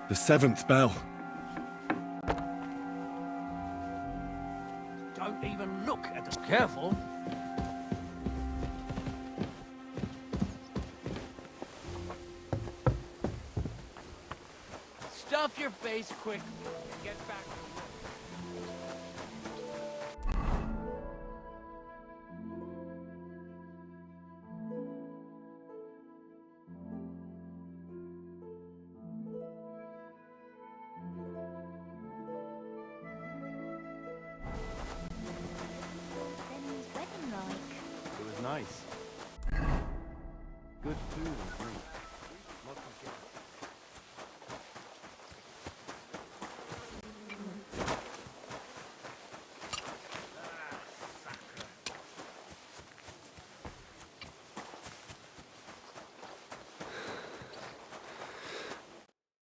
The seventh bell. Don't even look at the... Careful. Stuff your face quick and get back to work. It was nice. Good food and drink. Lots of gas.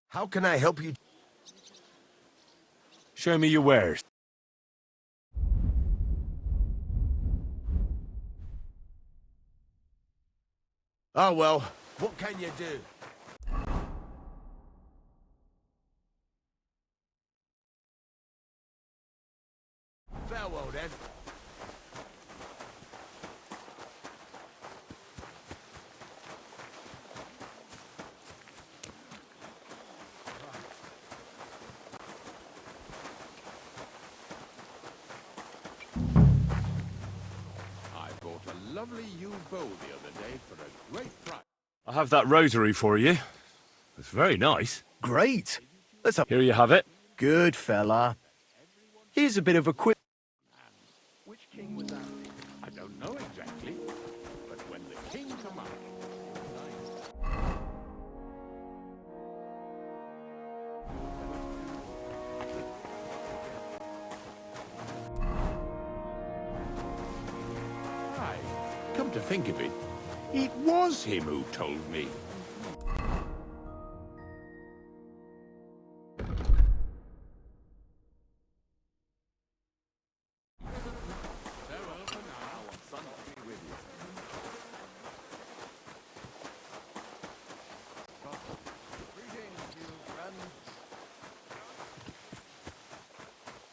How can I help you? Show me your wares. Oh, well, what can you do? Farewell, then. I bought a lovely yew bow the other day for a great price. I have that rosary for you. It's very nice. Great. Let's have... Here you have it. Good fella. Here's a bit of a quick... Which king was that? I don't know exactly, but when the king come out, Aye, come to think of it, it was him who told me. Farewell for now, and sun be with you. Greetings, you friend.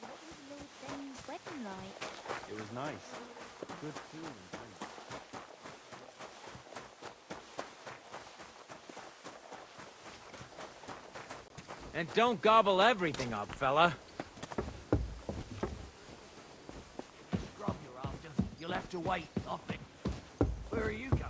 What was Lord Zen's wedding like? It was nice. Good food and drink. And don't gobble everything up, fella. Grub you're after. You'll have to wait, nothing. Where are you going?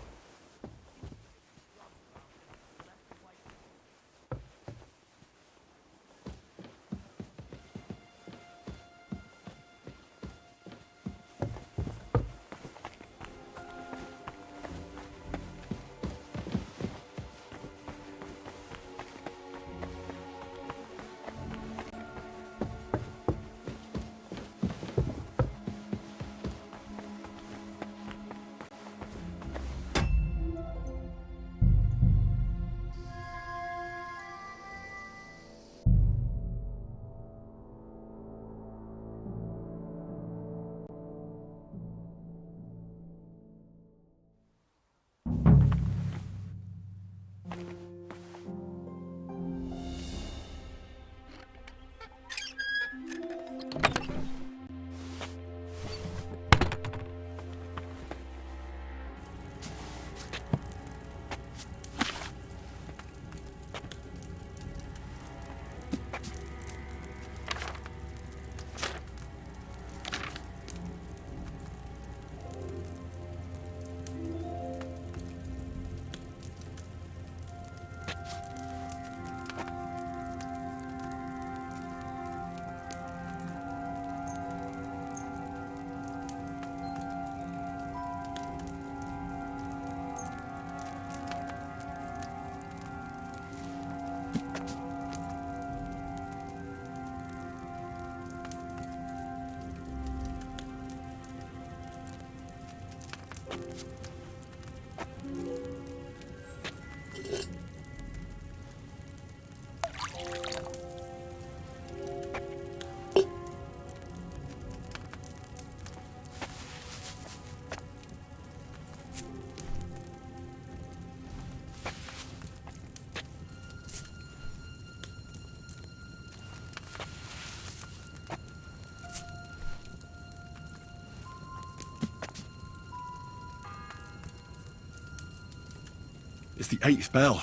It's the 8th bell.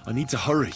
I need to hurry.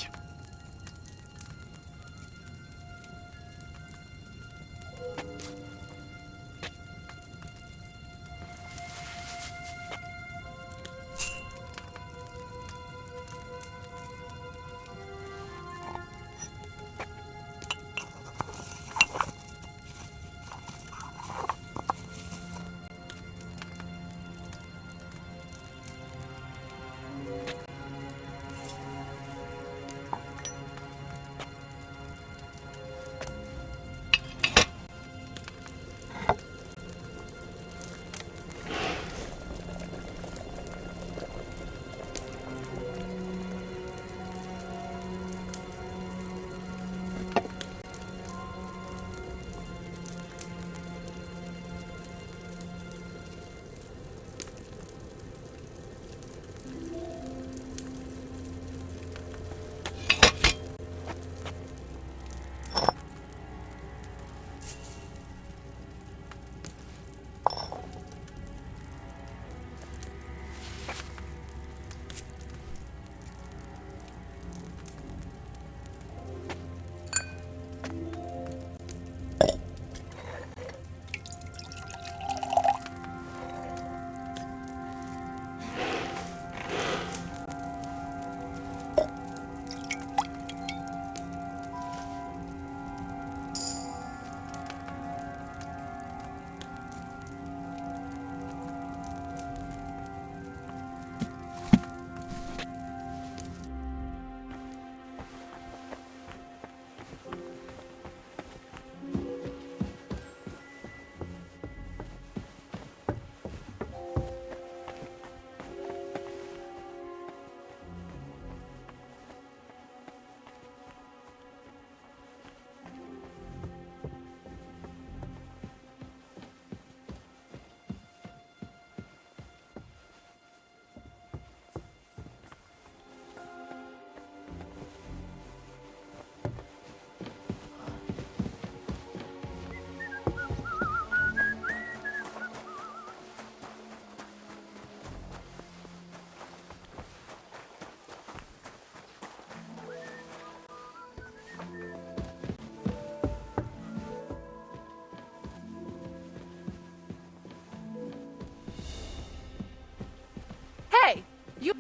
Hey! You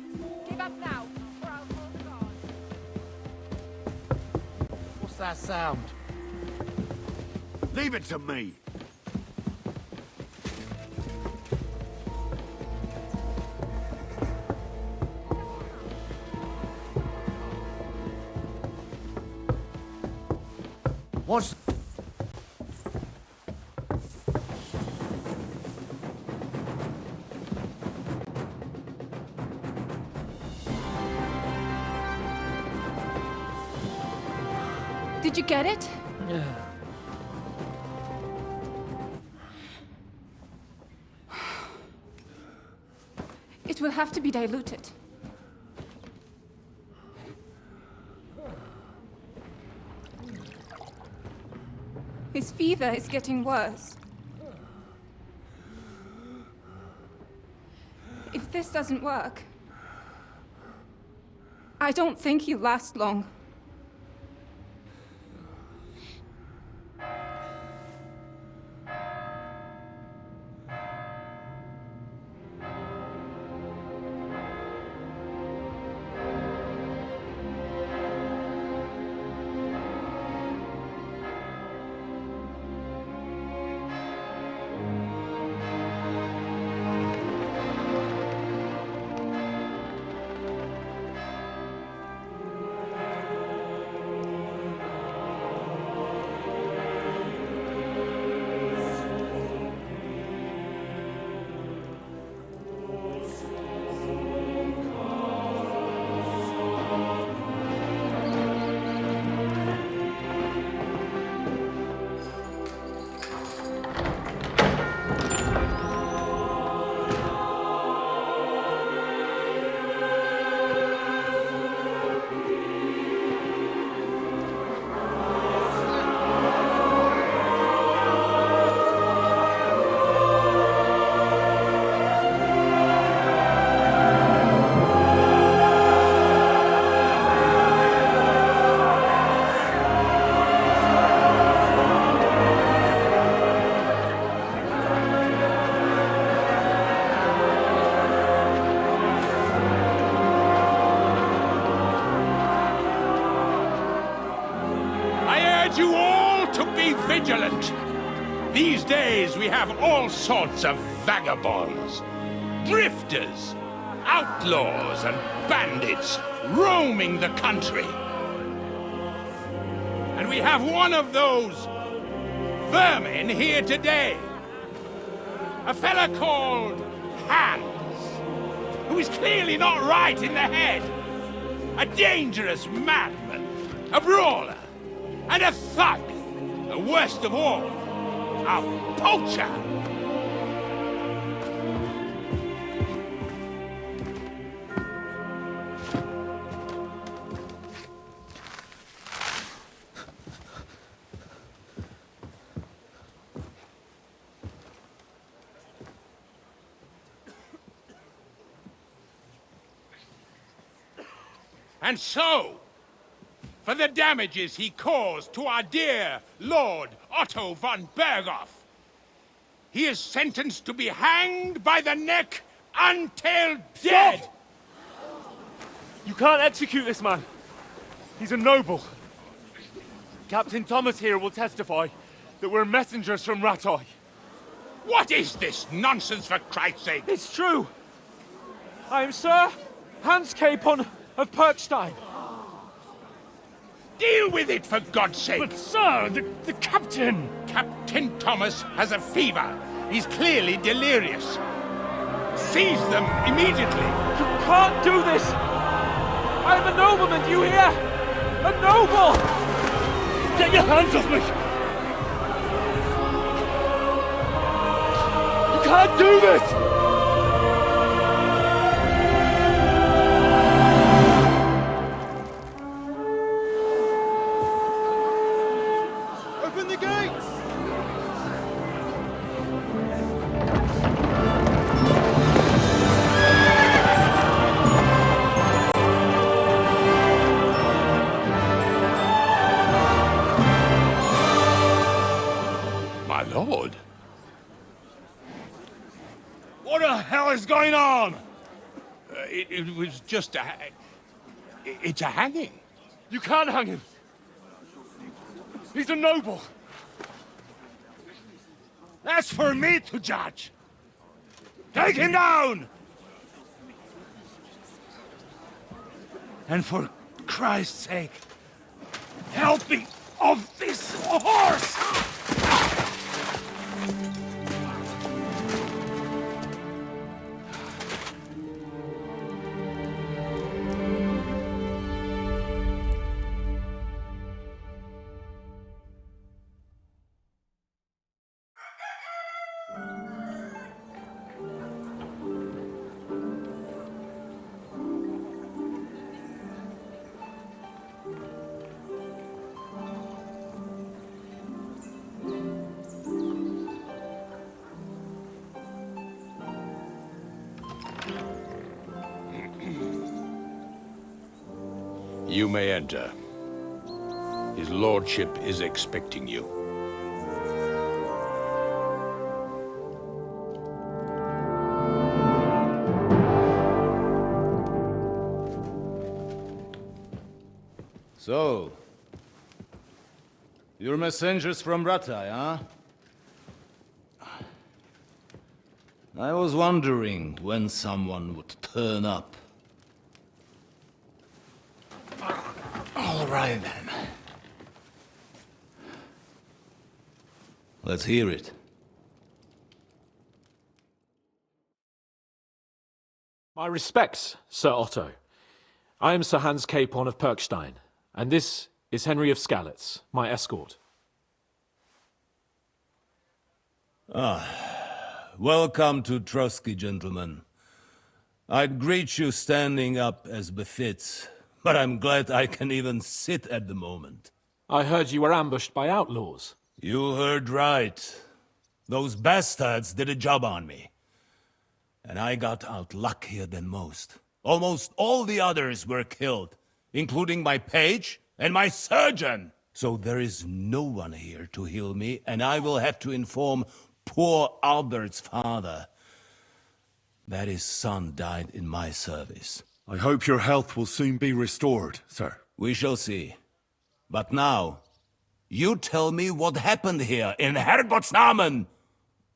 give up now, or I'll call the guards. What's that sound? Leave it to me. What's... Did you get it? It will have to be diluted. His fever is getting worse. If this doesn't work, I don't think he'll last long. urge you all to be vigilant. These days we have all sorts of vagabonds, drifters, outlaws and bandits roaming the country. And we have one of those vermin here today. A fella called Hans, who is clearly not right in the head. A dangerous madman, a brawler, and a thug. The worst of all, a poacher. And so, for the damages he caused to our dear Lord Otto von Berghoff, he is sentenced to be hanged by the neck until dead! You can't execute this man. He's a noble. Captain Thomas here will testify that we're messengers from Rattay. What is this nonsense, for Christ's sake? It's true. I am Sir Hans Capon of Perkstein. Deal with it, for God's sake! But sir, the captain! Captain Thomas has a fever. He's clearly delirious. Seize them immediately. You can't do this! I am a nobleman, do you hear? A noble! Get your hands off me! You can't do this! Open the gates! My lord. What the hell is going on? It was just a... It's a hanging. You can't hang him! He's a noble! That's for me to judge. Take him down! And for Christ's sake, help me off this horse! You may enter. His lordship is expecting you. So, you're messengers from Rattay, huh? I was wondering when someone would turn up. All right, then. Let's hear it. My respects, Sir Otto. I am Sir Hans Capon of Perkstein, and this is Henry of Skalitz, my escort. Welcome to Trotsky, gentlemen. I'd greet you standing up as befits, but I'm glad I can even sit at the moment. I heard you were ambushed by outlaws. You heard right. Those bastards did a job on me. And I got out luckier than most. Almost all the others were killed, including my page and my surgeon. So there is no one here to heal me, and I will have to inform poor Albert's father that his son died in my service. I hope your health will soon be restored, sir. We shall see. But now, You tell me what happened here in Herrgottsnamen.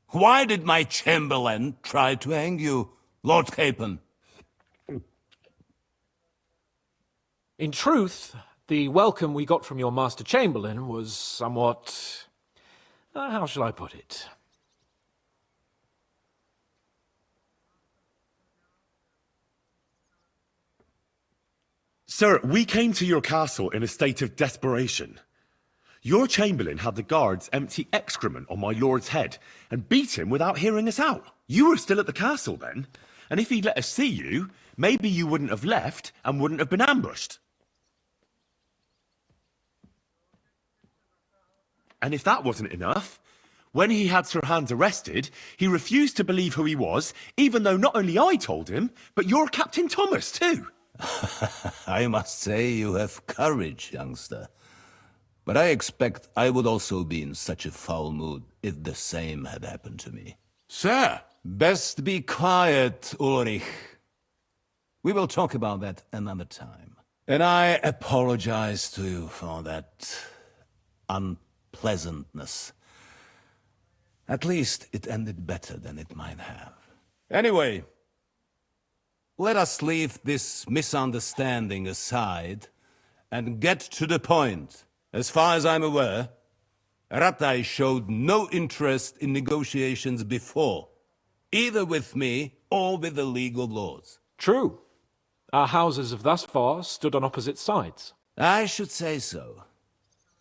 Why did my chamberlain try to hang you, Lord Capon? In truth, the welcome we got from your Master Chamberlain was somewhat... how shall I put it? Sir, we came to your castle in a state of desperation. Your chamberlain had the guards empty excrement on my lord's head and beat him without hearing us out. You were still at the castle then, and if he'd let us see you, maybe you wouldn't have left and wouldn't have been ambushed. And if that wasn't enough, when he had Sir Hans arrested, he refused to believe who he was, even though not only I told him, but your Captain Thomas too. I must say you have courage, youngster. But I expect I would also be in such a foul mood if the same had happened to me. Sir! Best be quiet, Ulrich. We will talk about that another time. And I apologize to you for that unpleasantness. At least it ended better than it might have. Anyway, let us leave this misunderstanding aside and get to the point. As far as I'm aware, Ratai showed no interest in negotiations before, either with me or with the League of Lords. True. Our houses have thus far stood on opposite sides. I should say so.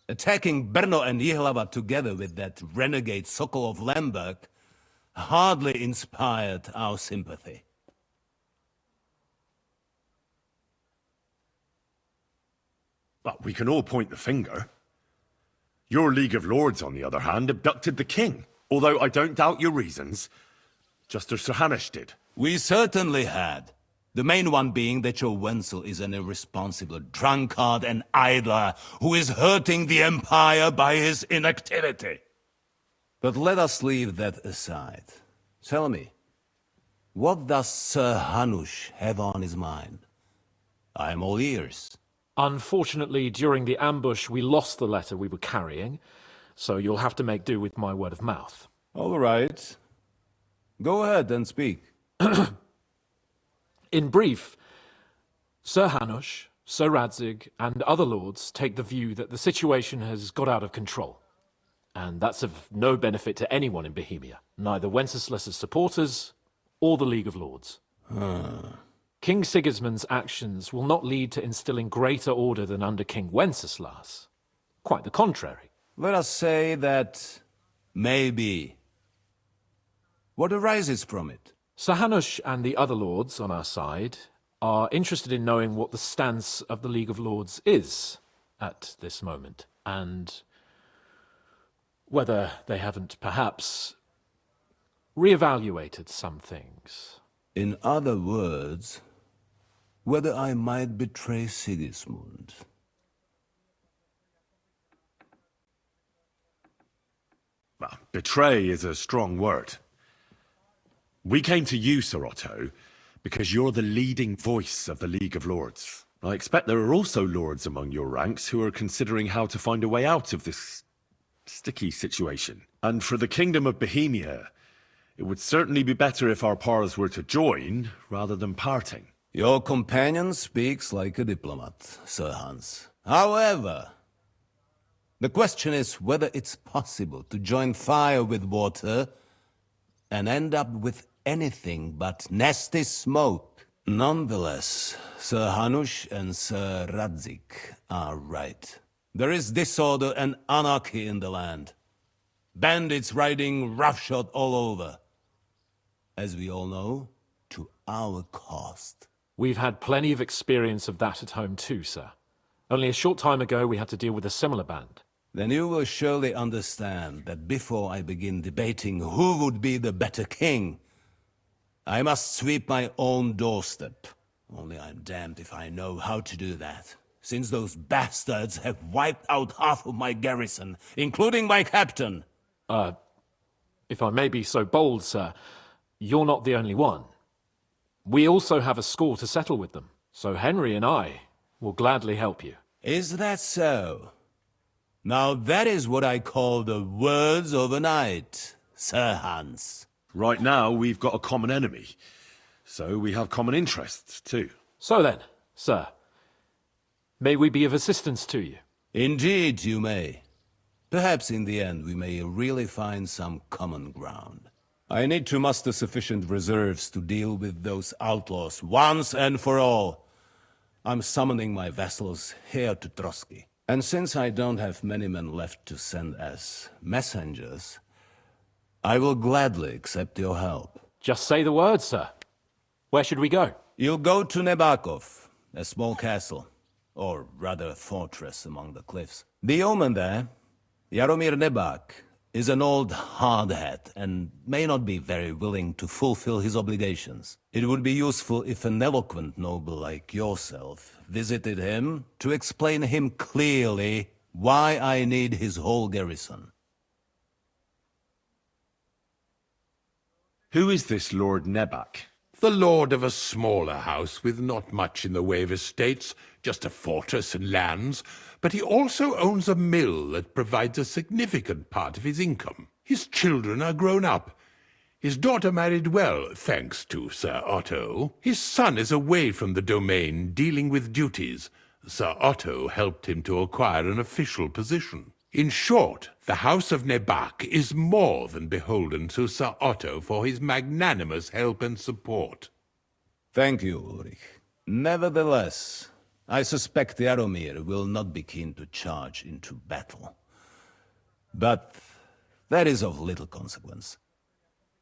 Attacking Brno and Jihlava together with that renegade Sokol of Lemberg hardly inspired our sympathy. But we can all point the finger. Your League of Lords, on the other hand, abducted the king. Although I don't doubt your reasons, just as Sir Hanush did. We certainly had. The main one being that your Wenzel is an irresponsible drunkard and idler who is hurting the Empire by his inactivity. But let us leave that aside. Tell me, what does Sir Hanush have on his mind? I am all ears. Unfortunately, during the ambush, we lost the letter we were carrying, so you'll have to make do with my word of mouth. All right. Go ahead and speak. In brief, Sir Hanush, Sir Radzig, and other lords take the view that the situation has got out of control. And that's of no benefit to anyone in Bohemia, neither Wenceslas's supporters or the League of Lords. King Sigismund's actions will not lead to instilling greater order than under King Wenceslas. Quite the contrary. Let us say that maybe. What arises from it? Sir Hanush and the other lords on our side are interested in knowing what the stance of the League of Lords is at this moment, and whether they haven't perhaps reevaluated some things. In other words, whether I might betray Sigismund. Well, betray is a strong word. We came to you, Sir Otto, because you're the leading voice of the League of Lords. I expect there are also lords among your ranks who are considering how to find a way out of this sticky situation. And for the Kingdom of Bohemia, it would certainly be better if our powers were to join rather than parting. Your companion speaks like a diplomat, Sir Hans. However, the question is whether it's possible to join fire with water and end up with anything but nasty smoke. Nonetheless, Sir Hanush and Sir Radzig are right. There is disorder and anarchy in the land. Bandits riding roughshod all over. As we all know, to our cost. We've had plenty of experience of that at home too, sir. Only a short time ago we had to deal with a similar band. Then you will surely understand that before I begin debating who would be the better king, I must sweep my own doorstep. Only I'm damned if I know how to do that, since those bastards have wiped out half of my garrison, including my captain. If I may be so bold, sir, you're not the only one. We also have a score to settle with them, so Henry and I will gladly help you. Is that so? Now that is what I call the words of a knight, Sir Hans. Right now, we've got a common enemy. So we have common interests, too. So then, sir, may we be of assistance to you? Indeed, you may. Perhaps in the end we may really find some common ground. I need to muster sufficient reserves to deal with those outlaws once and for all. I'm summoning my vassals here to Trotsky. And since I don't have many men left to send as messengers, I will gladly accept your help. Just say the word, sir. Where should we go? You'll go to Nebakov, a small castle, or rather a fortress among the cliffs. The yeoman there, Jaromir Nebak, is an old hardhat and may not be very willing to fulfill his obligations. It would be useful if an eloquent noble like yourself visited him to explain him clearly why I need his whole garrison. Who is this Lord Nebak? The lord of a smaller house with not much in the way of estates, just a fortress and lands, but he also owns a mill that provides a significant part of his income. His children are grown up. His daughter married well, thanks to Sir Otto. His son is away from the domain, dealing with duties. Sir Otto helped him to acquire an official position. In short, the House of Nebak is more than beholden to Sir Otto for his magnanimous help and support. Thank you, Ulrich. Nevertheless, I suspect Jaromir will not be keen to charge into battle. But that is of little consequence.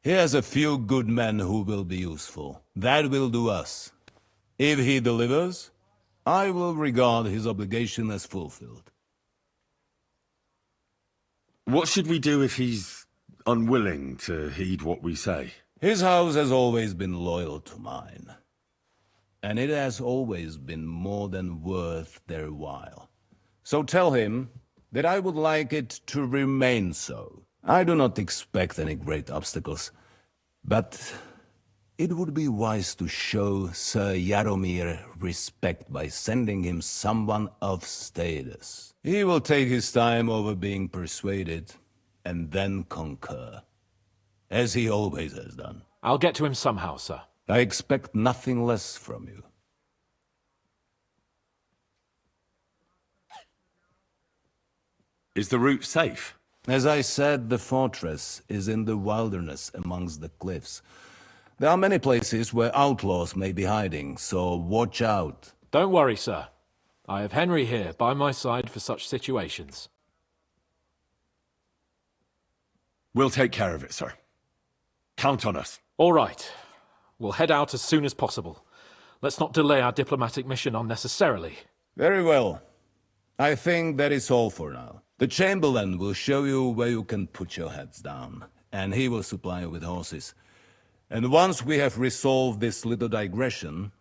He has a few good men who will be useful. That will do us. If he delivers, I will regard his obligation as fulfilled. What should we do if he's unwilling to heed what we say? His house has always been loyal to mine. And it has always been more than worth their while. So tell him that I would like it to remain so. I do not expect any great obstacles, but it would be wise to show Sir Jaromir respect by sending him someone of status. He will take his time over being persuaded, and then concur, as he always has done. I'll get to him somehow, sir. I expect nothing less from you. Is the route safe? As I said, the fortress is in the wilderness amongst the cliffs. There are many places where outlaws may be hiding, so watch out. Don't worry, sir. I have Henry here by my side for such situations. We'll take care of it, sir. Count on us. All right. We'll head out as soon as possible. Let's not delay our diplomatic mission unnecessarily. Very well. I think that is all for now. The Chamberlain will show you where you can put your heads down, and he will supply you with horses. And once we have resolved this little digression,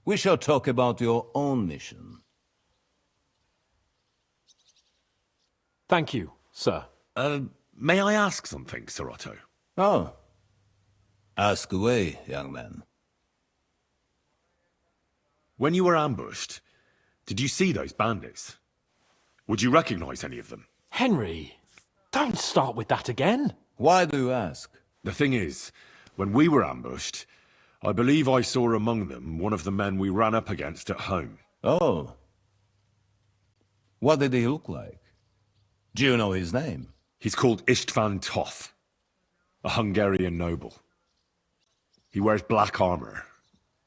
we shall talk about your own mission. Thank you, sir. May I ask something, Sir Otto? Oh. Ask away, young man. When you were ambushed, did you see those bandits? Would you recognize any of them? Henry, don't start with that again. Why do you ask? The thing is, when we were ambushed, I believe I saw among them one of the men we ran up against at home. Oh. What did he look like? Do you know his name? He's called Istvan Toth, a Hungarian noble. He wears black armor.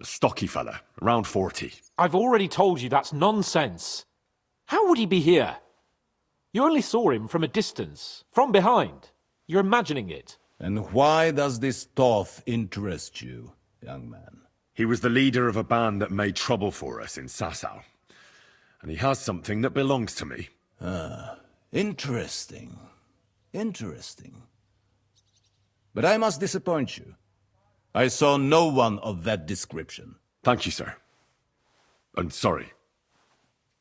A stocky fella, around 40. I've already told you that's nonsense. How would he be here? You only saw him from a distance, from behind. You're imagining it. And why does this Toth interest you, young man? He was the leader of a band that made trouble for us in Sasau. And he has something that belongs to me. Ah, interesting. Interesting. But I must disappoint you. I saw no one of that description. Thank you, sir. And sorry.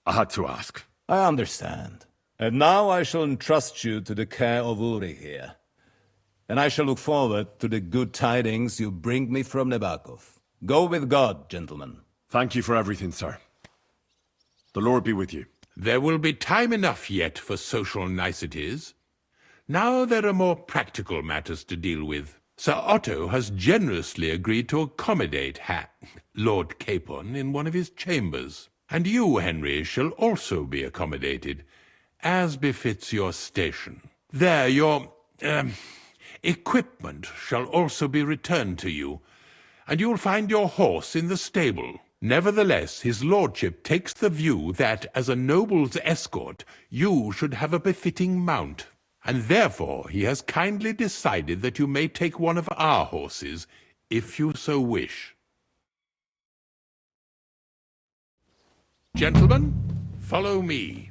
I had to ask. I understand. And now I shall entrust you to the care of Ulrich here. And I shall look forward to the good tidings you bring me from Nebakov. Go with God, gentlemen. Thank you for everything, sir. The Lord be with you. There will be time enough yet for social niceties. Now there are more practical matters to deal with. Sir Otto has generously agreed to accommodate Lord Capon in one of his chambers. And you, Henry, shall also be accommodated, as befits your station. There, your equipment shall also be returned to you, and you'll find your horse in the stable. Nevertheless, his lordship takes the view that, as a noble's escort, you should have a befitting mount, and therefore he has kindly decided that you may take one of our horses, if you so wish. Gentlemen, follow me.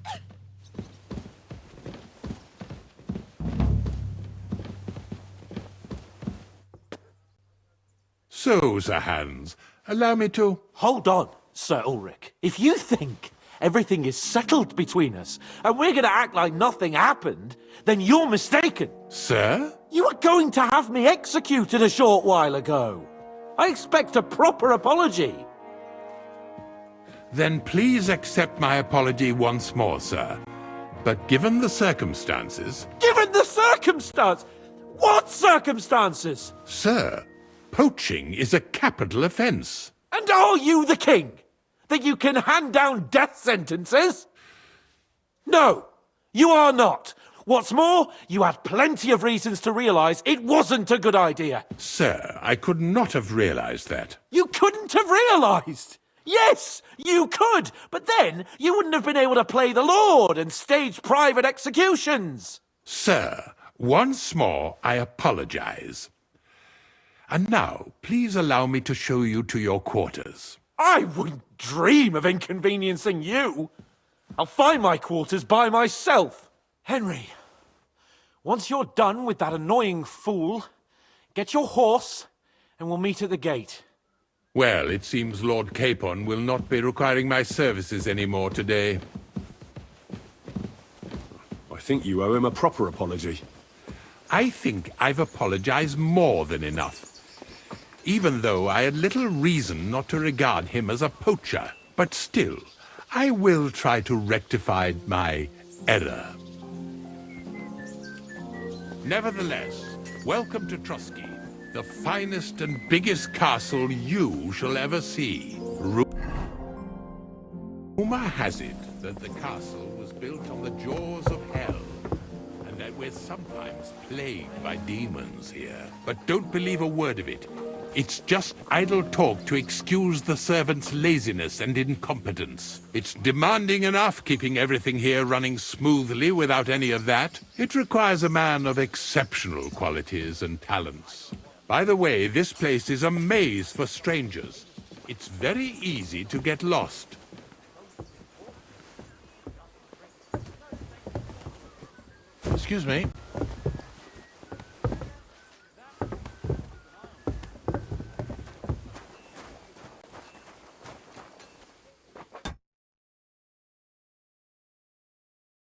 So, Sir Hans, allow me to... Hold on, Sir Ulrich. If you think everything is settled between us, and we're going to act like nothing happened, then you're mistaken. Sir? You were going to have me executed a short while ago. I expect a proper apology. Then please accept my apology once more, sir. But given the circumstances... Given the circumstance? What circumstances? Sir, poaching is a capital offence. And are you the king? That you can hand down death sentences? No, you are not. What's more, you had plenty of reasons to realise it wasn't a good idea. Sir, I could not have realised that. You couldn't have realised? Yes, you could, but then you wouldn't have been able to play the Lord and stage private executions. Sir, once more I apologise. And now, please allow me to show you to your quarters. I wouldn't dream of inconveniencing you. I'll find my quarters by myself. Henry, once you're done with that annoying fool, get your horse and we'll meet at the gate. Well, it seems Lord Capon will not be requiring my services anymore today. I think you owe him a proper apology. I think I've apologized more than enough. Even though I had little reason not to regard him as a poacher. But still, I will try to rectify my error. Nevertheless, welcome to Trotsky, the finest and biggest castle you shall ever see. Rumor has it that the castle was built on the jaws of hell, and that we're sometimes plagued by demons here. But don't believe a word of it. It's just idle talk to excuse the servants' laziness and incompetence. It's demanding enough keeping everything here running smoothly without any of that. It requires a man of exceptional qualities and talents. By the way, this place is a maze for strangers. It's very easy to get lost. Excuse me.